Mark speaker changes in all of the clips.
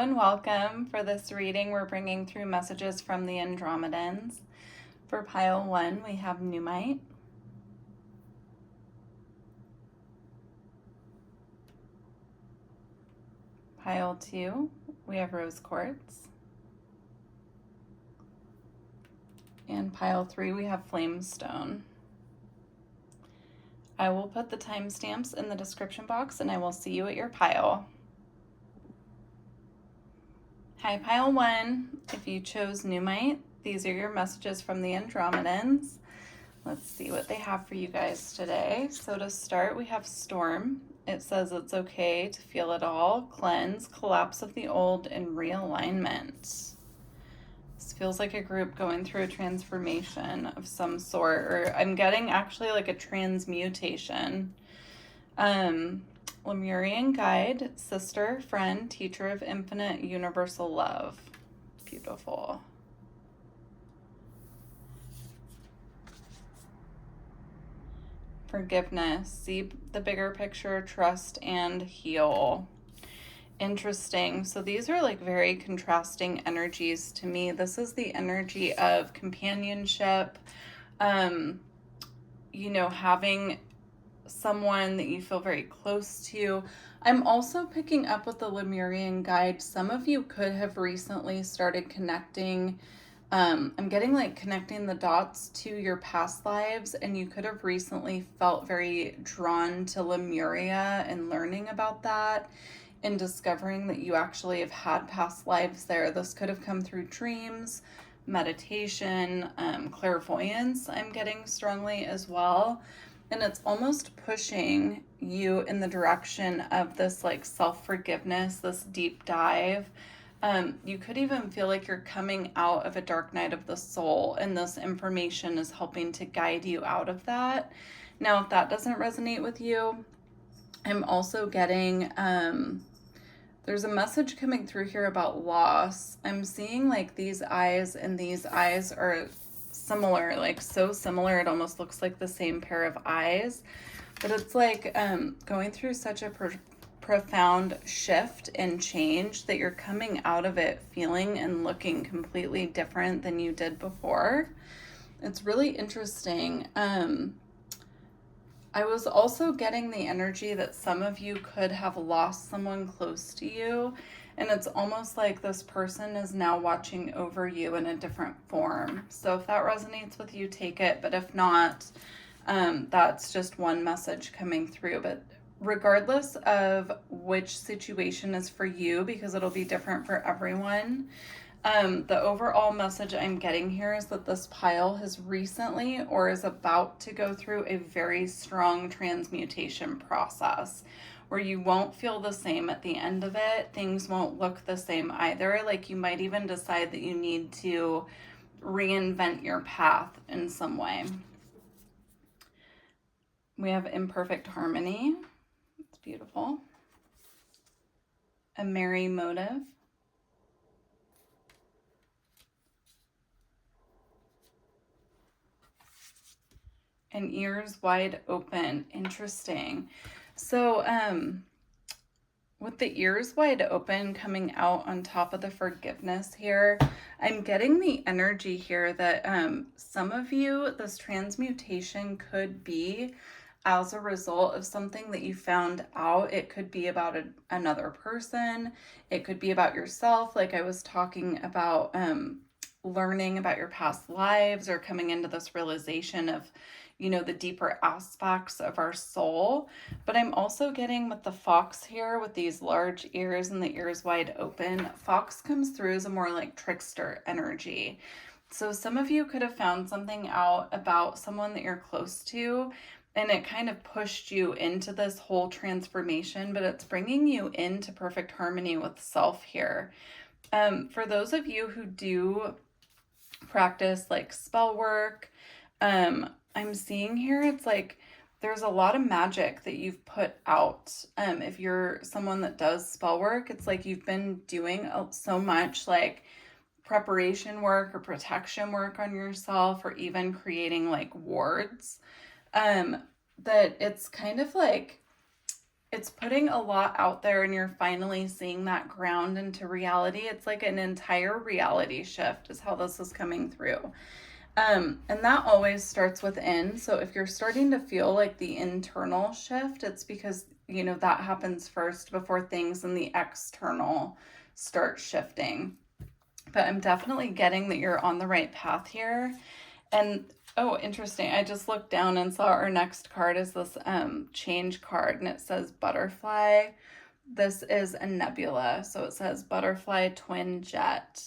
Speaker 1: and welcome. For this reading, we're bringing through messages from the Andromedans. For pile 1, we have Numite. Pile 2, we have Rose Quartz. And pile 3, we have Flamestone. I will put the timestamps in the description box and I will see you at your pile. Hi, pile 1. If you chose Numite, these are your messages from the Andromedans. Let's see what they have for you guys today. So to start, we have Storm. It says it's okay to feel it all, cleanse, collapse of the old, and realignment. This feels like a group going through a transformation of some sort, or I'm getting actually like a transmutation. Lemurian guide, sister, friend, teacher of infinite universal love. Beautiful. Forgiveness, see the bigger picture, trust, and heal. Interesting. So these are like very contrasting energies to me. This is the energy of companionship, having someone that you feel very close to. I'm also picking up with the Lemurian guide. Some of you could have recently started connecting. I'm getting like connecting the dots to your past lives, and you could have recently felt very drawn to Lemuria and learning about that and discovering that you actually have had past lives there. This could have come through dreams, meditation, clairvoyance, I'm getting strongly as well. And it's almost pushing you in the direction of this like self-forgiveness, this deep dive. You could even feel like you're coming out of a dark night of the soul, and this information is helping to guide you out of that. Now, if that doesn't resonate with you, I'm also getting, there's a message coming through here about loss. I'm seeing like these eyes and these eyes are similar, like so similar, it almost looks like the same pair of eyes. But it's like going through such a profound shift and change that you're coming out of it feeling and looking completely different than you did before. It's really interesting. I was also getting the energy that some of you could have lost someone close to you, and it's almost like this person is now watching over you in a different form. So if that resonates with you, take it. But if not, that's just one message coming through. But regardless of which situation is for you, because it'll be different for everyone, the overall message I'm getting here is that this pile has recently or is about to go through a very strong transmutation process where you won't feel the same at the end of it. Things won't look the same either. Like you might even decide that you need to reinvent your path in some way. We have imperfect harmony. It's beautiful. A merry motive. And ears wide open. Interesting. So with the ears wide open coming out on top of the forgiveness here, I'm getting the energy here that some of you, this transmutation could be as a result of something that you found out. It could be about another person. It could be about yourself. Like I was talking about learning about your past lives or coming into this realization of, the deeper aspects of our soul. But I'm also getting with the fox here with these large ears and the ears wide open. Fox comes through as a more like trickster energy. So some of you could have found something out about someone that you're close to, and it kind of pushed you into this whole transformation, but it's bringing you into perfect harmony with self here. For those of you who do practice like spell work, I'm seeing here, it's like there's a lot of magic that you've put out. If you're someone that does spell work, it's like you've been doing so much like preparation work or protection work on yourself, or even creating like wards, that it's kind of like it's putting a lot out there, and you're finally seeing that ground into reality. It's like an entire reality shift is how this is coming through. And that always starts within. So if you're starting to feel like the internal shift, it's because, you know, that happens first before things in the external start shifting. But I'm definitely getting that you're on the right path here. And oh, interesting. I just looked down and saw our next card is this change card, and it says butterfly. This is a nebula. So it says butterfly twin jet.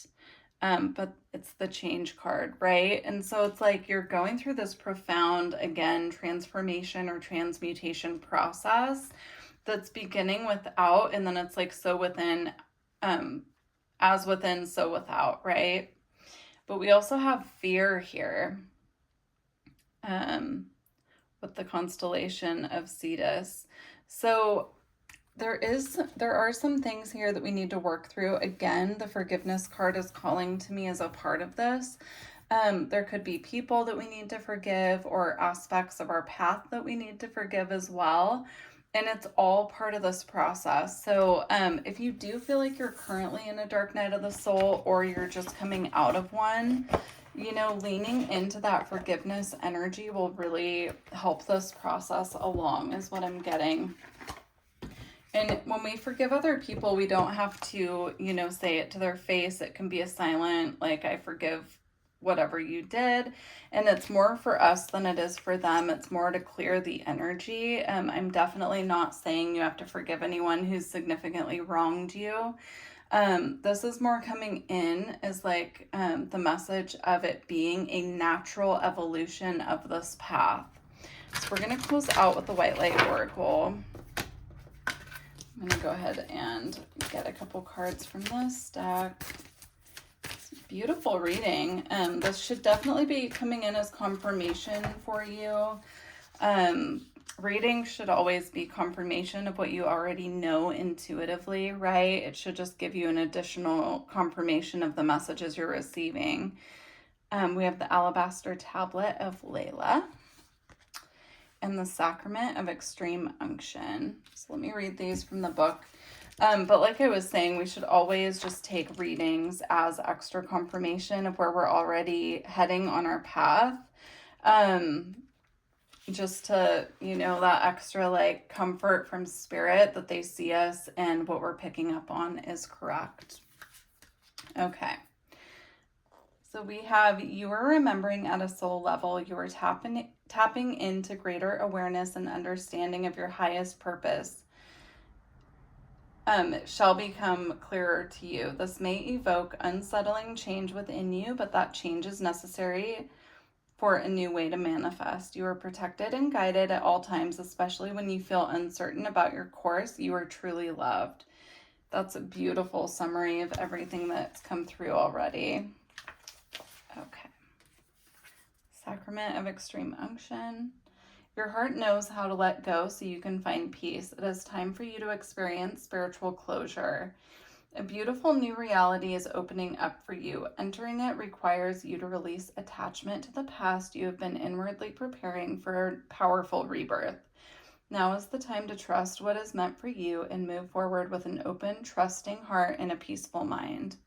Speaker 1: But it's the change card, right? And so it's like you're going through this profound, again, transformation or transmutation process that's beginning without, and then it's like so within, as within, so without, right? But we also have fear here, with the constellation of Cetus. So there are some things here that we need to work through. Again, the forgiveness card is calling to me as a part of this. There could be people that we need to forgive, or aspects of our path that we need to forgive as well. And it's all part of this process. So if you do feel like you're currently in a dark night of the soul, or you're just coming out of one, you know, leaning into that forgiveness energy will really help this process along, is what I'm getting. And when we forgive other people, we don't have to, you know, say it to their face. It can be a silent, like, I forgive whatever you did. And it's more for us than it is for them. It's more to clear the energy. I'm definitely not saying you have to forgive anyone who's significantly wronged you. This is more coming in as like the message of it being a natural evolution of this path. So we're going to close out with the White Light Oracle. I'm going to go ahead and get a couple cards from this deck. It's a beautiful reading. This should definitely be coming in as confirmation for you. Reading should always be confirmation of what you already know intuitively, right? It should just give you an additional confirmation of the messages you're receiving. We have the Alabaster Tablet of Layla and the Sacrament of Extreme Unction. So let me read these from the book. But like I was saying, we should always just take readings as extra confirmation of where we're already heading on our path. Just to, you know, that extra like comfort from spirit that they see us and what we're picking up on is correct. Okay. So we have, you are remembering at a soul level, you are tapping into greater awareness and understanding of your highest purpose. Shall become clearer to you. This may evoke unsettling change within you, but that change is necessary for a new way to manifest. You are protected and guided at all times, especially when you feel uncertain about your course. You are truly loved. That's a beautiful summary of everything that's come through already. Okay. Sacrament of Extreme Unction. Your heart knows how to let go so you can find peace. It is time for you to experience spiritual closure. A beautiful new reality is opening up for you. Entering it requires you to release attachment to the past. You have been inwardly preparing for a powerful rebirth. Now is the time to trust what is meant for you and move forward with an open, trusting heart and a peaceful mind.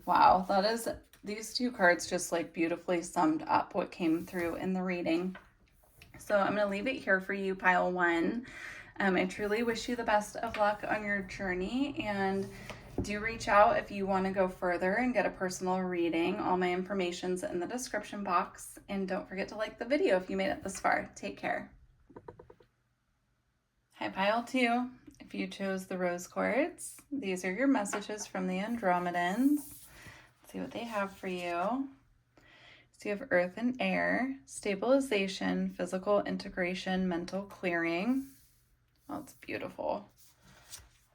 Speaker 1: Wow, that is, these two cards just like beautifully summed up what came through in the reading. So I'm going to leave it here for you, pile one. I truly wish you the best of luck on your journey, and do reach out if you want to go further and get a personal reading. All my information's in the description box, and don't forget to like the video if you made it this far. Take care. Hi, pile two. If you chose the rose quartz, these are your messages from the Andromedans. Let's see what they have for you. So you have earth and air, stabilization, physical integration, mental clearing. Oh, it's beautiful.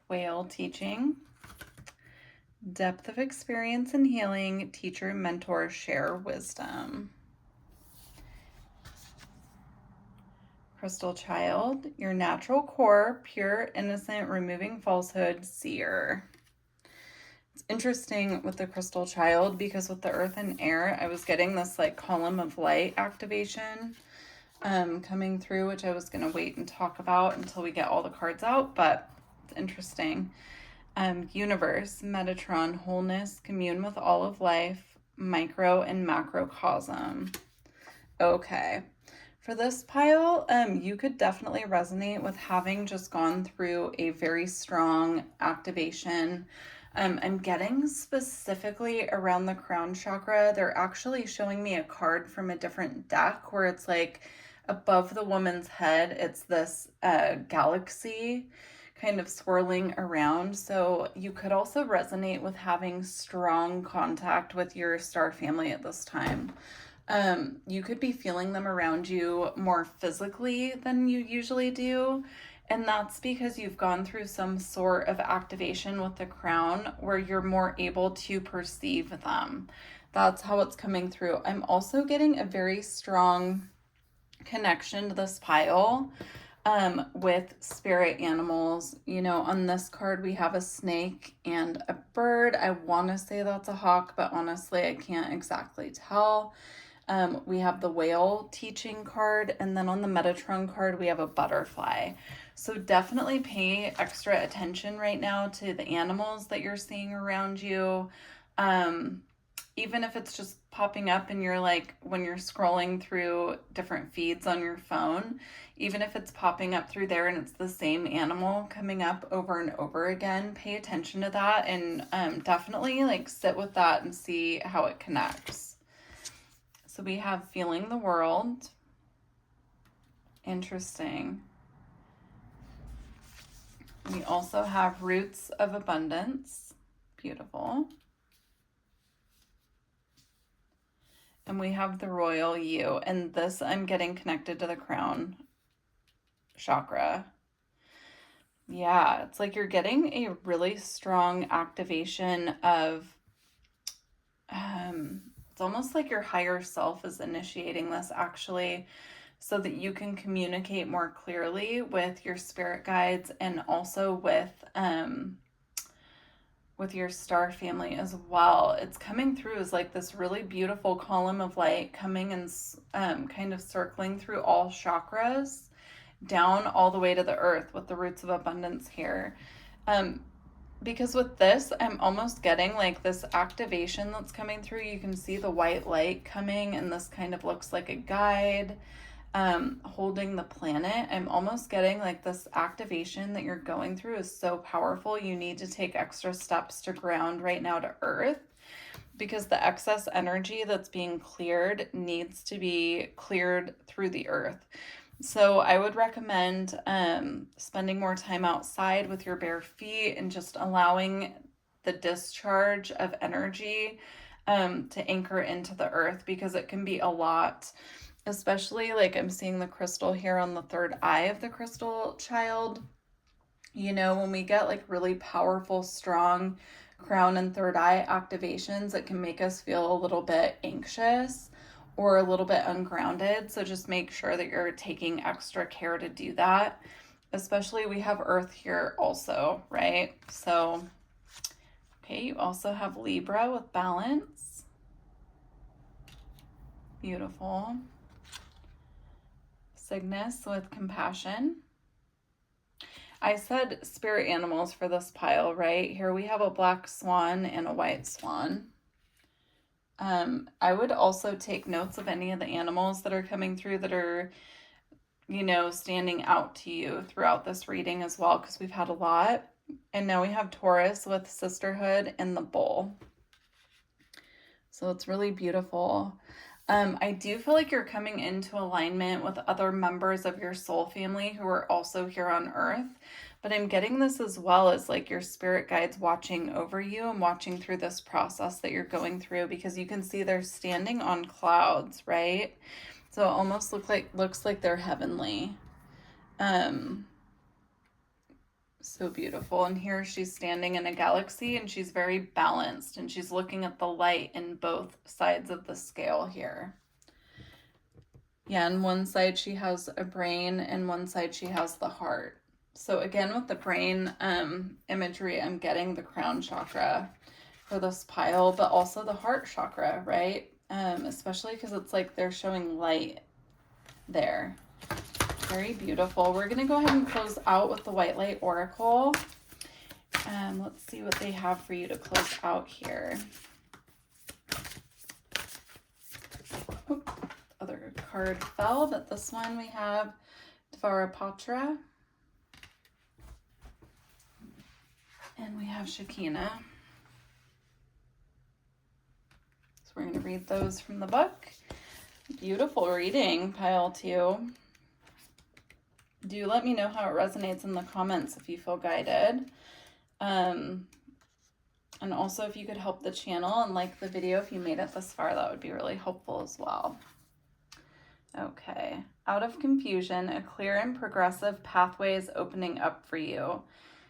Speaker 1: Whale teaching. Depth of experience and healing, teacher, mentor, share wisdom. Crystal child, your natural core, pure, innocent, removing falsehood, seer. It's interesting with the crystal child because with the earth and air, I was getting this like column of light activation. coming through, which I was going to wait and talk about until we get all the cards out, but it's interesting. Universe, Metatron, wholeness, commune with all of life, micro and macrocosm. Okay. For this pile, you could definitely resonate with having just gone through a very strong activation. I'm getting specifically around the crown chakra. They're actually showing me a card from a different deck where it's like above the woman's head, it's this galaxy kind of swirling around. So you could also resonate with having strong contact with your star family at this time. You could be feeling them around you more physically than you usually do. And that's because you've gone through some sort of activation with the crown where you're more able to perceive them. That's how it's coming through. I'm also getting a very strong connection to this pile with spirit animals. You know, on this card, we have a snake and a bird. I want to say that's a hawk, but honestly, I can't exactly tell. We have the whale teaching card, and then on the Metatron card, we have a butterfly. So definitely pay extra attention right now to the animals that you're seeing around you. Even if it's just popping up and you're like, when you're scrolling through different feeds on your phone, even if it's popping up through there and it's the same animal coming up over and over again, pay attention to that and definitely like sit with that and see how it connects. So we have feeling the world. Interesting. We also have roots of abundance. Beautiful. And we have the royal you. And this I'm getting connected to the crown chakra. Yeah, it's like you're getting a really strong activation of it's almost like your higher self is initiating this actually, so that you can communicate more clearly with your spirit guides and also with your star family as well. It's coming through as like this really beautiful column of light coming and kind of circling through all chakras down all the way to the earth with the roots of abundance here. Because with this, I'm almost getting like this activation that's coming through. You can see the white light coming, and this kind of looks like a guide holding the planet. I'm almost getting like this activation that you're going through is so powerful. You need to take extra steps to ground right now to earth, because the excess energy that's being cleared needs to be cleared through the earth. So I would recommend spending more time outside with your bare feet and just allowing the discharge of energy to anchor into the earth, because it can be a lot, especially like I'm seeing the crystal here on the third eye of the crystal child. You know, when we get like really powerful, strong crown and third eye activations, it can make us feel a little bit anxious or a little bit ungrounded. So just make sure that you're taking extra care to do that. Especially we have Earth here also, right? So, okay, you also have Libra with balance. Beautiful. Cygnus with compassion. I said spirit animals for this pile, right? Here we have a black swan and a white swan. I would also take notes of any of the animals that are coming through that are, you know, standing out to you throughout this reading as well, because we've had a lot. And now we have Taurus with sisterhood and the bull. So it's really beautiful. I do feel like you're coming into alignment with other members of your soul family who are also here on Earth. But I'm getting this as well as like your spirit guides watching over you and watching through this process that you're going through, because you can see they're standing on clouds, right? So it almost looks like they're heavenly. So beautiful. And here she's standing in a galaxy and she's very balanced and she's looking at the light in both sides of the scale here. Yeah, on one side she has a brain and one side she has the heart. So again, with the brain imagery, I'm getting the crown chakra for this pile, but also the heart chakra, right? Especially because it's like they're showing light there. Very beautiful. We're going to go ahead and close out with the White Light Oracle. Let's see what they have for you to close out here. Oop, other card fell, but this one we have Dvarapatra. And we have Shekinah. So we're going to read those from the book. Beautiful reading, pile 2. Do let me know how it resonates in the comments if you feel guided. And also if you could help the channel and like the video if you made it this far, that would be really helpful as well. Okay, out of confusion, a clear and progressive pathway is opening up for you.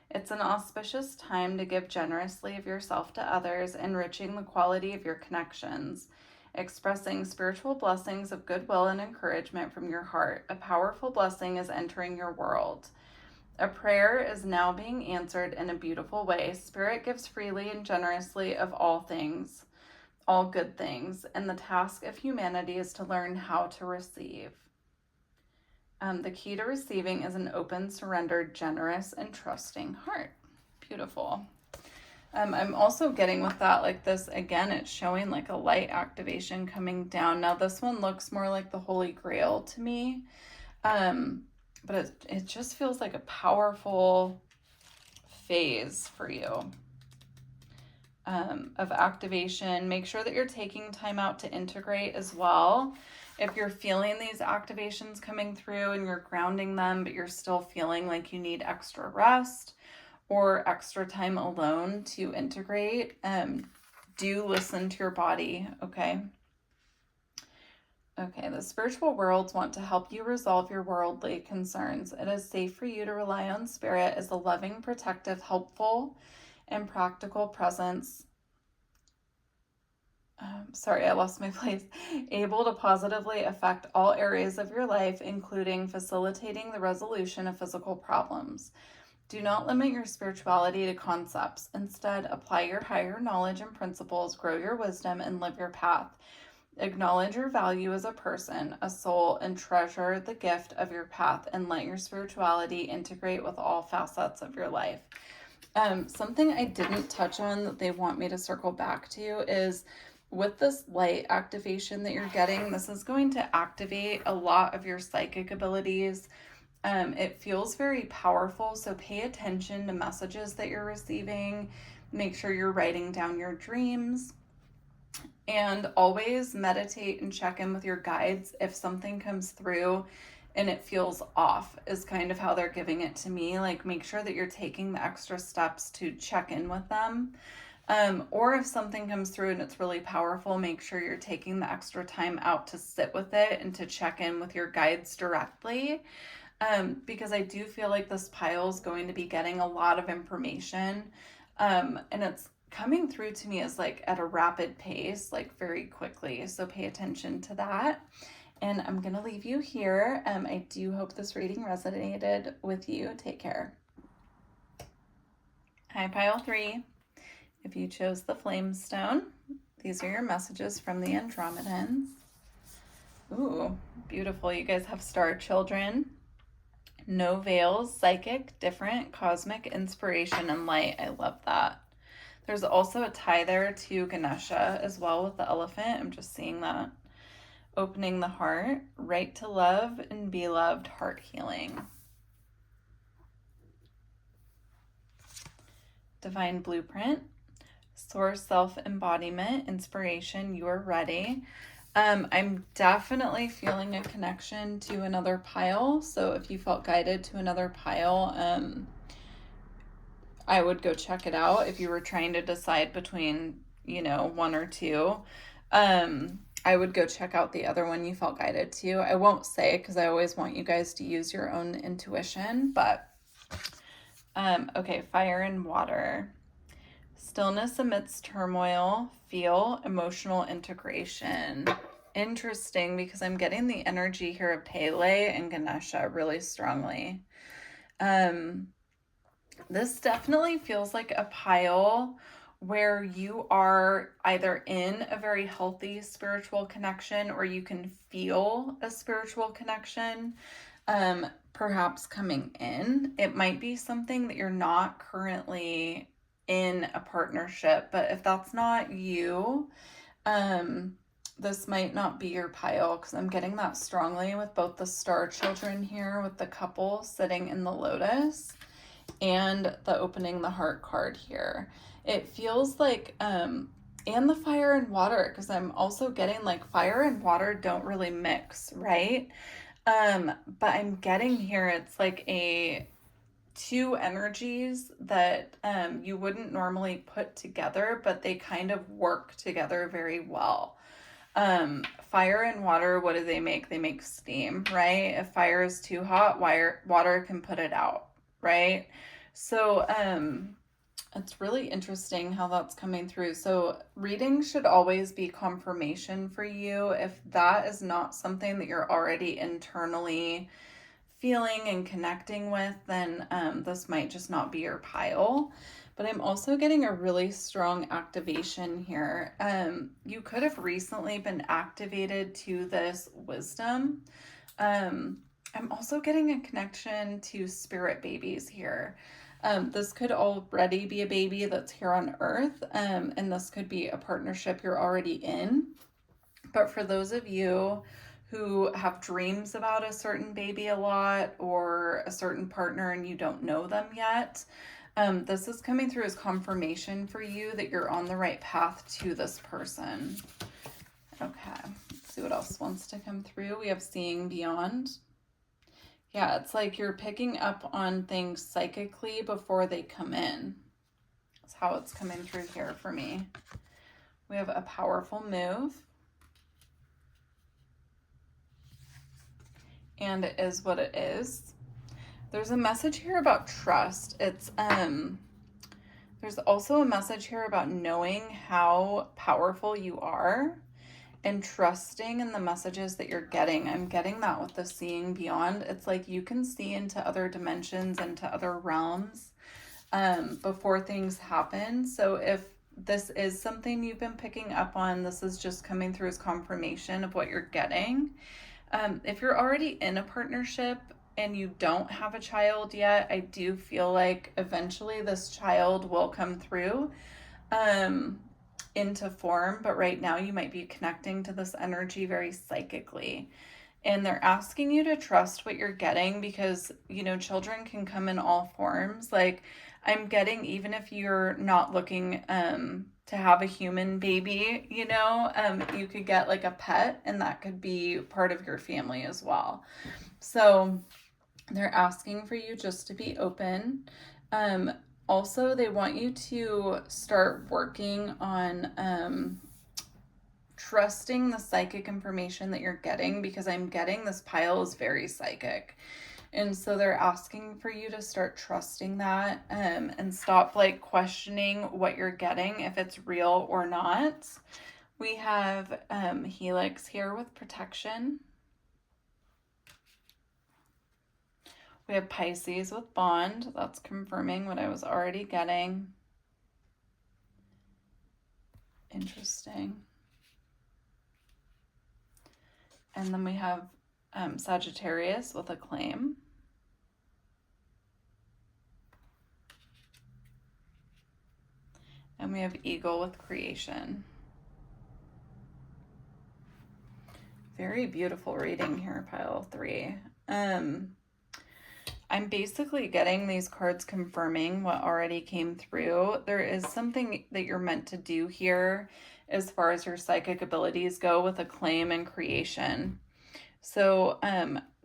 Speaker 1: It's an auspicious time to give generously of yourself to others, enriching the quality of your connections, expressing spiritual blessings of goodwill and encouragement from your heart. A powerful blessing is entering your world. A prayer is now being answered in a beautiful way. Spirit gives freely and generously of all things, all good things, and the task of humanity is to learn how to receive. The key to receiving is an open, surrendered, generous, and trusting heart. Beautiful. I'm also getting with that, like this, again, it's showing like a light activation coming down. Now this one looks more like the Holy Grail to me. But it just feels like a powerful phase for you of activation. Make sure that you're taking time out to integrate as well. If you're feeling these activations coming through and you're grounding them, but you're still feeling like you need extra rest or extra time alone to integrate, do listen to your body, okay? Okay, the spiritual worlds want to help you resolve your worldly concerns. It is safe for you to rely on Spirit as a loving, protective, helpful, and practical presence. Sorry, I lost my place. Able to positively affect all areas of your life, including facilitating the resolution of physical problems. Do not limit your spirituality to concepts. Instead, apply your higher knowledge and principles, grow your wisdom, and live your path. Acknowledge your value as a person, a soul, and treasure the gift of your path, and let your spirituality integrate with all facets of your life. Something I didn't touch on that they want me to circle back to is with this light activation that you're getting, this is going to activate a lot of your psychic abilities. It feels very powerful, so pay attention to messages that you're receiving. Make sure you're writing down your dreams. And always meditate and check in with your guides if something comes through and it feels off, is kind of how they're giving it to me. Like, make sure that you're taking the extra steps to check in with them. Or if something comes through and it's really powerful, make sure you're taking the extra time out to sit with it and to check in with your guides directly. Because I do feel like this pile is going to be getting a lot of information. And it's coming through to me as like at a rapid pace, like very quickly. So pay attention to that. And I'm going to leave you here. I do hope this reading resonated with you. Take care. Hi, pile 3. If you chose the flame stone, these are your messages from the Andromedans. Ooh, beautiful. You guys have star children. No veils, psychic, different, cosmic, inspiration, and light. I love that. There's also a tie there to Ganesha as well with the elephant. I'm just seeing that. Opening the heart, right to love and be loved, heart healing. Divine blueprint, source self-embodiment, inspiration, you are ready. I'm definitely feeling a connection to another pile. So if you felt guided to another pile, I would go check it out. If you were trying to decide between, one or two, I would go check out the other one you felt guided to. I won't say because I always want you guys to use your own intuition, but okay, fire and water. Stillness amidst turmoil, feel emotional integration. Interesting, because I'm getting the energy here of Pele and Ganesha really strongly. This definitely feels like a pile where you are either in a very healthy spiritual connection or you can feel a spiritual connection, perhaps coming in. It might be something that you're not currently in a partnership, but if that's not you, this might not be your pile, because I'm getting that strongly with both the star children here with the couple sitting in the lotus and the opening the heart card here. It feels like and the fire and water, because I'm also getting like fire and water don't really mix, right? But I'm getting here it's like a two energies that you wouldn't normally put together, but they kind of work together very well. Fire and water, what do they make? They make steam, right? If fire is too hot, water can put it out, right? So, it's really interesting how that's coming through. So, reading should always be confirmation for you. If that is not something that you're already internally feeling and connecting with, then this might just not be your pile. But I'm also getting a really strong activation here. You could have recently been activated to this wisdom. I'm also getting a connection to spirit babies here. This could already be a baby that's here on earth, and this could be a partnership you're already in. But for those of you who have dreams about a certain baby a lot or a certain partner and you don't know them yet, this is coming through as confirmation for you that you're on the right path to this person. Okay, let's see what else wants to come through. We have seeing beyond. Yeah, it's like you're picking up on things psychically before they come in. That's how it's coming through here for me. We have a powerful move. And it is what it is. There's a message here about trust. It's there's also a message here about knowing how powerful you are and trusting in the messages that you're getting. I'm getting that with the seeing beyond. It's like you can see into other dimensions, into other realms before things happen. So if this is something you've been picking up on, this is just coming through as confirmation of what you're getting. If you're already in a partnership and you don't have a child yet, I do feel like eventually this child will come through into form, but right now you might be connecting to this energy very psychically. And they're asking you to trust what you're getting because, you know, children can come in all forms. Like I'm getting, even if you're not looking to have a human baby, you know, you could get like a pet and that could be part of your family as well. So they're asking for you just to be open. Also, they want you to start working on trusting the psychic information that you're getting, because I'm getting this pile is very psychic. And so they're asking for you to start trusting that and stop like questioning what you're getting, if it's real or not. We have Helix here with protection. We have Pisces with bond. That's confirming what I was already getting. Interesting. And then we have Sagittarius with a claim. And we have Eagle with creation. Very beautiful reading here, pile 3. I'm basically getting these cards confirming what already came through. There is something that you're meant to do here as far as your psychic abilities go with a claim and creation. So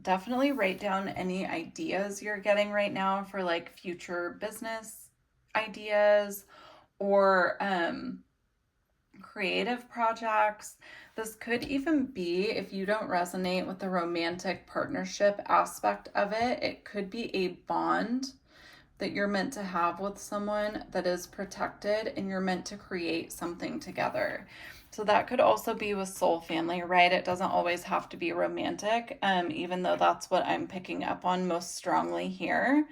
Speaker 1: definitely write down any ideas you're getting right now for like future business ideas or creative projects. This could even be, if you don't resonate with the romantic partnership aspect of it, it could be a bond that you're meant to have with someone that is protected and you're meant to create something together. So that could also be with soul family, right? It doesn't always have to be romantic, even though that's what I'm picking up on most strongly here.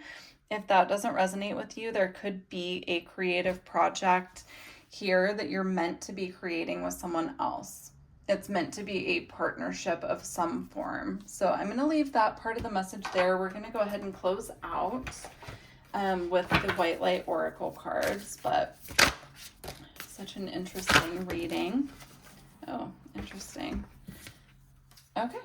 Speaker 1: If that doesn't resonate with you, there could be a creative project here that you're meant to be creating with someone else. It's meant to be a partnership of some form. So I'm going to leave that part of the message there. We're going to go ahead and close out with the White Light Oracle cards, but such an interesting reading. Oh, interesting. Okay.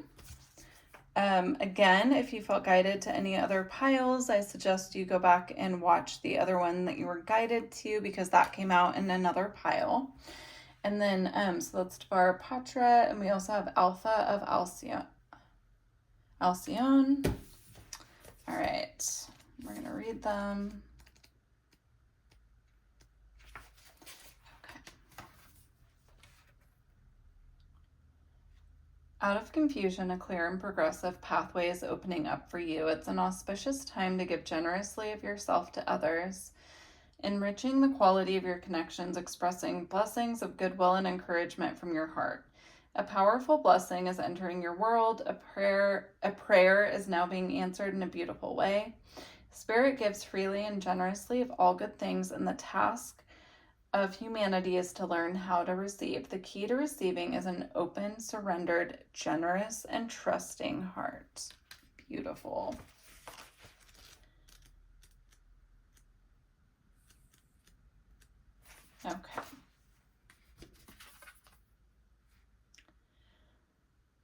Speaker 1: Again, if you felt guided to any other piles, I suggest you go back and watch the other one that you were guided to, because that came out in another pile. And then, so that's Tvar Patra, and we also have Alpha of Alcyone. All right, we're going to read them. Out of confusion, a clear and progressive pathway is opening up for you. It's an auspicious time to give generously of yourself to others, enriching the quality of your connections, expressing blessings of goodwill and encouragement from your heart. A powerful blessing is entering your world. A prayer is now being answered in a beautiful way. Spirit gives freely and generously of all good things, and the task of humanity is to learn how to receive. The key to receiving is an open, surrendered, generous, and trusting heart. Beautiful. Okay.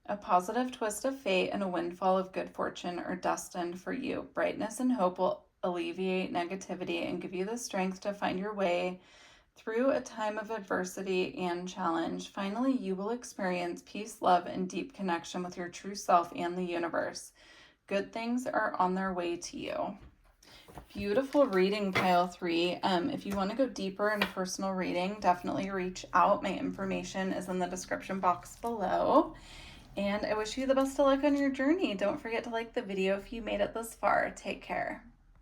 Speaker 1: A positive twist of fate and a windfall of good fortune are destined for you. Brightness and hope will alleviate negativity and give you the strength to find your way through a time of adversity and challenge. Finally, you will experience peace, love, and deep connection with your true self and the universe. Good things are on their way to you. Beautiful reading, pile 3. If you want to go deeper in a personal reading, definitely reach out. My information is in the description box below. And I wish you the best of luck on your journey. Don't forget to like the video if you made it this far. Take care.